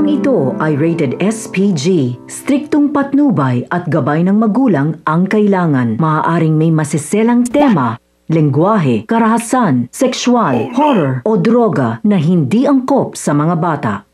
Programang ito ay rated SPG. Striktong patnubay at gabay ng magulang ang kailangan. Maaaring may masiselang tema, lengguwahe, karahasan, sexual, horror o droga na hindi angkop sa mga bata.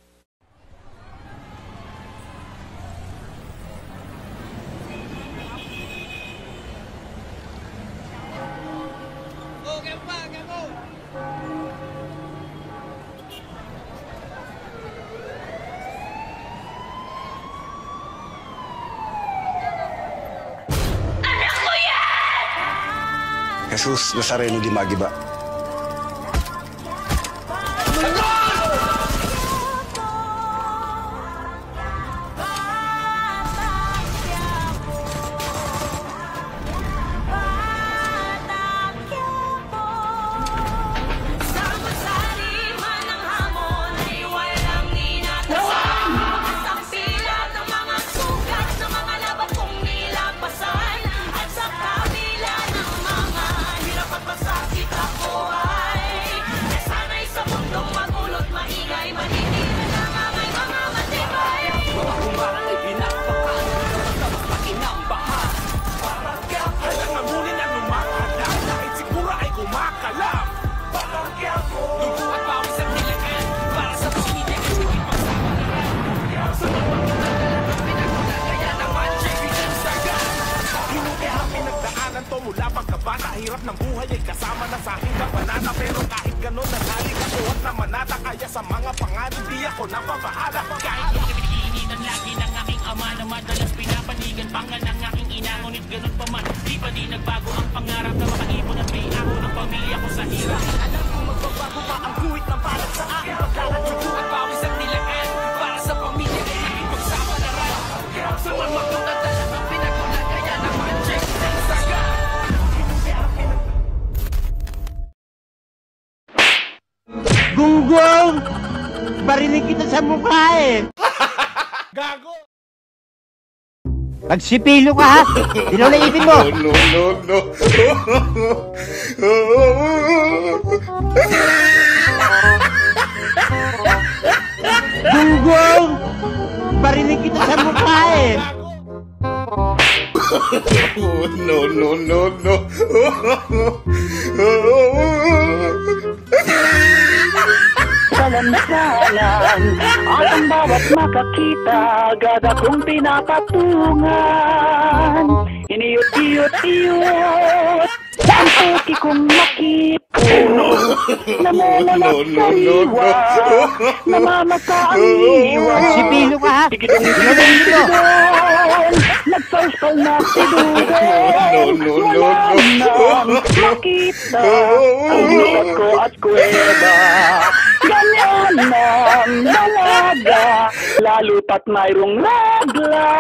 Jesus Nazareno di Magiba. Mula pagkabata, hirap ng buhay ay kasama na sa aking kabanata. Pero kahit ganon, nanalig ako at namanata. Kaya sa mga pangarap, di ako napapahala. Kahit yung piniginitan lagi ng aking ama na madalas pinapanigan pangal ng aking ina. Ngunit ganon pa man, di pa di nagbago ang pangarap na makaipon at may ako ng pamilya ko sa hirap. Alam ko magbabago pa ang guhit ng para sa aking pagkalat. Yugo at pawis at nilakan para sa pamilya ko naging pagsama na rin. Sa mga magandang talagang pinagulan kaya naman check ng saga. Gunggong! Barinig kita sa mukha eh! Gago! Magsipilo ka ha! Dilaw na ipin mo! No. Gunggong! Barinig kita sa mukha eh! No. Salansalan at ang bawat makakita agad akong pinapatungan. Iniyot-iyot-iyot ang puki kong makipon. Namumulat sariwa, namamasa ang iwan. Magsipilo ka ha! Dilaw na ipin mo! Nagsausal na tidugin. Wala nang makita ang lukat ko at kuweba. Ganyan ang dalaga, lalo pat mayroong regla.